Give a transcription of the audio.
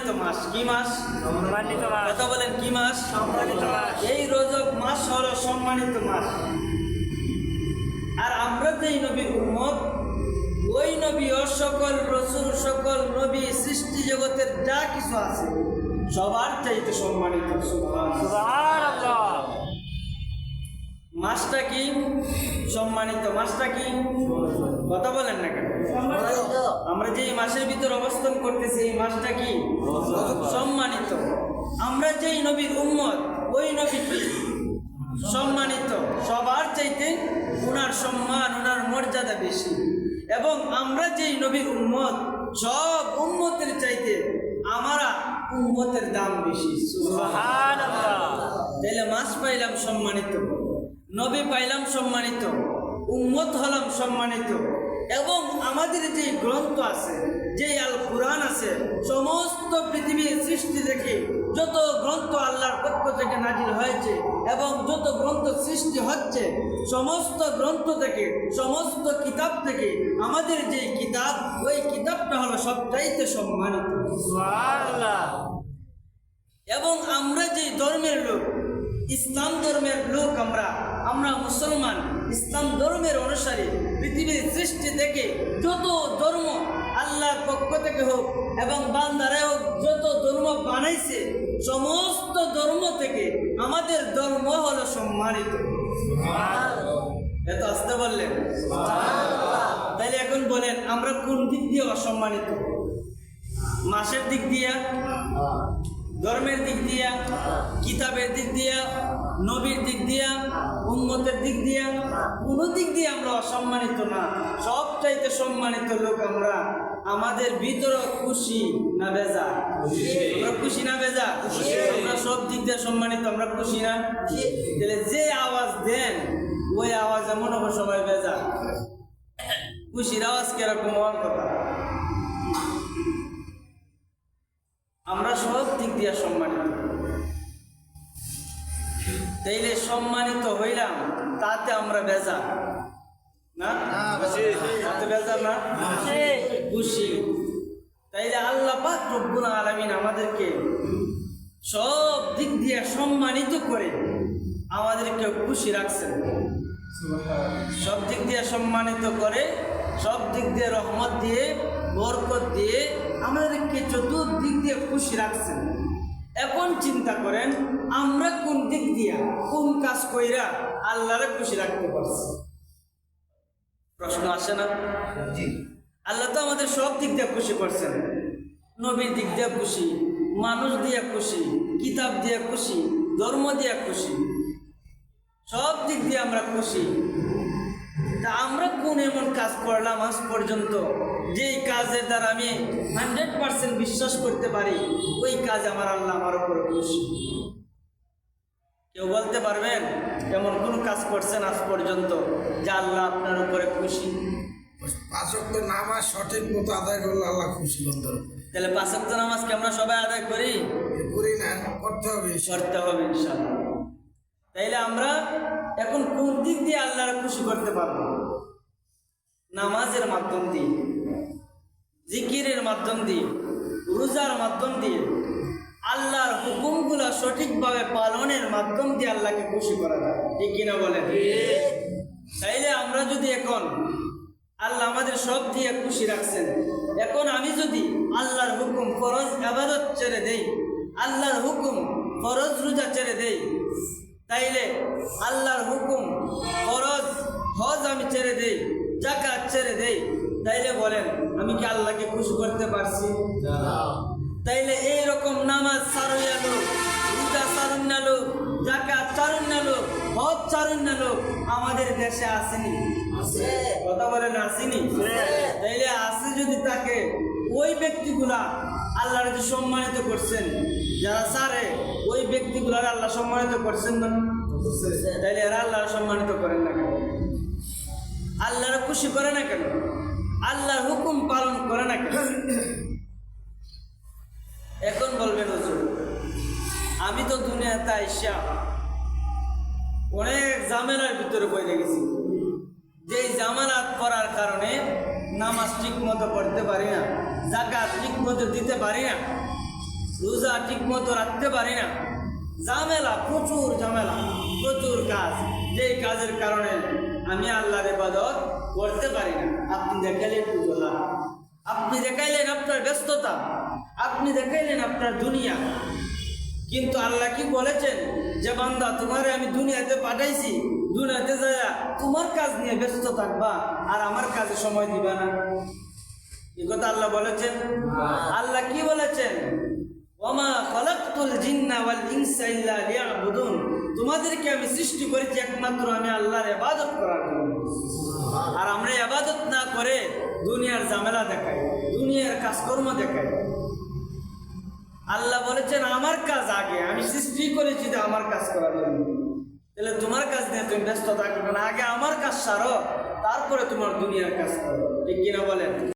সম্মানিত মাস। কি মাস? সম্মানিত মাস। কথা বলেন, কি মাস? সম্মানিত মাস। এই রজব মাস হলো সম্মানিত মাস। আর আমরা যেই নবীর উম্মত, ওই নবী ও সকল রসুল, সকল নবী, সৃষ্টি জগতের যা কিছু আছে সবার চাইতে সম্মানিত। সুবহানাল্লাহ। মাসটা কি? সম্মানিত। মাসটা কি? কথা বলেন না কেন? আমরা যে মাসের ভিতর অবস্থান করতেছি এই মাসটা কি? সম্মানিত। আমরা যেই নবীর উম্মত, ওই নবী কি? সম্মানিত। সবার চাইতে উনার সম্মান, উনার মর্যাদা বেশি। এবং আমরা যেই নবীর উম্মত, সব উম্মতের চাইতে আমরা উম্মতের দাম বেশি। সুবহানাল্লাহ। তাইলে মাস পাইলাম সম্মানিত, নবী পাইলাম সম্মানিত, উম্মত হলাম সম্মানিত। এবং আমাদের যে গ্রন্থ আছে, যে আল কুরআন আছে, সমস্ত পৃথিবীর সৃষ্টি থেকে যত গ্রন্থ আল্লাহর পক্ষ থেকে নাজিল হয়েছে এবং যত গ্রন্থ সৃষ্টি হচ্ছে, সমস্ত গ্রন্থ থেকে, সমস্ত কিতাব থেকে আমাদের যে কিতাব, ওই কিতাবটা হলো সবচাইতে সম্মানিত। সুবহানাল্লাহ। এবং আমরা যে ধর্মের লোক, ইসলাম ধর্মের লোক, আমরা মুসলমান, ইসলাম ধর্মের অনুসারী, পৃথিবীর সৃষ্টি থেকে যত ধর্ম আল্লাহর পক্ষ থেকে হোক এবং বান্দারা হোক, যত ধর্ম বানাইছে, সমস্ত ধর্ম থেকে আমাদের ধর্ম হলো সম্মানিত। এত আসতে বললেন? তাইলে এখন বলেন, আমরা কোন দিক দিয়ে অসম্মানিত? মাসের দিক দিয়া, ধর্মের দিক দিয়া, কিতাবের দিক দিয়া, নবীর দিক দিয়া, উম্মতের দিক দিয়া, কোনো দিক দিয়ে আমরা অসম্মানিত না। সবচাইতে সম্মানিত লোক আমরা। আমাদের ভিতরে খুশি না বেজা? আমরা খুশি না বেজা? আমরা সব দিক দিয়ে সম্মানিত। আমরা খুশি না? তাহলে যে আওয়াজ দেন ওই আওয়াজ এমন হবে সবাই বেজা। খুশির আওয়াজ কিরকম হওয়ার কথা? আমরা সব দিক দিয়ে সম্মানিত। তাইলে সম্মানিত হইলাম, তাতে আমরা বেজা না? তাতে বেজা না? খুশি। তাইলে আল্লাহ পাক রব্বুল আলামিন আমাদেরকে সব দিক দিয়ে সম্মানিত করে আমাদেরকে খুশি রাখছেন। সব দিক দিয়ে সম্মানিত করে, সব দিক দিয়ে রহমত দিয়ে, বরকত দিয়ে আমাদেরকে চতুর্দিক দিয়ে খুশি রাখছেন। এখন চিন্তা করেন, আমরা কোন দিক দিয়া, কোন কাজ কইরা আল্লাহরে খুশি রাখতে পারছি? প্রশ্ন আসে না? আল্লাহ তো আমাদের সব দিক দিয়ে খুশি করছেন। নবীর দিক দিয়ে খুশি, মানুষ দিয়ে খুশি, কিতাব দিয়ে খুশি, ধর্ম দিয়ে খুশি, সব দিক দিয়ে আমরা খুশি। তা আমরা কোন এমন কাজ করলাম আজ পর্যন্ত যেই কাজের দ্বারা আমি 100% বিশ্বাস করতে পারি ওই কাজ আমার আল্লাহ আমার উপরে খুশি? কেউ বলতে পারবেন এমন কোন কাজ করছেন আজ পর্যন্ত যে আল্লাহ আপনার উপরে খুশি? 5 ওয়াক্ত নামাজ সঠিক মতো আদায় করলে আল্লাহ খুশি বন্ধ। তাহলে 5 ওয়াক্ত নামাজকে আমরা সবাই আদায় করি? করি না, করতে হবে। করতে হবে ইনশাআল্লাহ। তাইলে আমরা এখন কোন দিক দিয়ে আল্লাহর খুশি করতে পারবো? নামাজের মাধ্যম দিয়ে, জিকিরের মাধ্যম দিয়ে, রোজার মাধ্যম দিয়ে, আল্লাহর হুকুমগুলো সঠিকভাবে পালনের মাধ্যম দিয়ে আল্লাহকে খুশি করা যায়। ঠিক কিনা বলেন? তাইলে আমরা যদি এখন, আল্লাহ আমাদের সব দিয়ে খুশি রাখছেন, এখন আমি যদি আল্লাহর হুকুম ফরজ ইবাদত ছেড়ে দেই, আল্লাহর হুকুম ফরজ রোজা ছেড়ে দেই, তাইলে আল্লাহর হুকুম ফরজ হজ আমি ছেড়ে দেই, যাকাত ছেড়ে দেই, তাইলে বলেন আমি কি আল্লাহকে খুশি করতে পারছি? তাইলে এইরকম নামাজ ছাড়ুন লোক, রোজা ছাড়ুন লোক, যাকাত ছাড়ুন লোক, হজ ছাড়ুন লোক আমাদের দেশে আসেনি? কথা বলেন আসেনি? তাইলে আসে যদি তাকে, ওই ব্যক্তিগুলা আল্লাহর যে সম্মানিত করছেন, যারা সারে ওই ব্যক্তিগুলার আল্লাহ সম্মানিত করছেন না? তাইলে এরা আল্লাহর সম্মানিত করেন না কেন? আল্লাহর খুশি করে না কেন? আল্লাহর হুকুম পালন করে না কেন? এখন বলবেন হুজুর আমি তো দুনিয়াতে আইসা অনেক ঝামেলার ভিতরে পড়ে গেছি, যেই জামানত করার কারণে নামাজ ঠিক মতো পড়তে পারি না, যাকাত ঠিক মতো দিতে পারি না, রোজা ঠিক মতো রাখতে পারি না, ঝামেলা, প্রচুর ঝামেলা, প্রচুর কাজ, যে কাজের কারণে আমি আল্লাহর ইবাদত করতে পারি না। আপনি দেখাইলেন রোজা, আপনি দেখাইলেন আপনার ব্যস্ততা, আপনি দেখাইলেন আপনার দুনিয়া, কিন্তু আল্লাহ কি বলেছেন যে বান্দা তোমারে আমি দুনিয়াতে পাঠাইছি, দুনিয়াতে যায়া তোমার কাজ নিয়ে ব্যস্ত থাকবা আর আমার কাজে সময় দিবা না। এই কথা আল্লাহ বলেছেন। আল্লাহ কি বলেছেন? ওয়ামা খালাকতুল জিন্না ওয়াল ইনসা ইল্লা লিয়াবুদুন, তোমাদেরকে আমি সৃষ্টি করেছি একমাত্র আমি আল্লাহর ইবাদত করার জন্য। আর আমরা ইবাদত না করে দুনিয়ার ঝামেলা দেখাই, দুনিয়ার কাজকর্ম দেখাই। আল্লাহ বলেছেন আমার কাজ আগে, আমি সৃষ্টি করেছি তো আমার কাজ করার জন্য। তাহলে তোমার কাজ নিয়ে তুমি ব্যস্ত থাকবে না, আগে আমার কাজ সারো, তারপরে তোমার দুনিয়ার কাজ করো। ঠিক কিনা বলেন?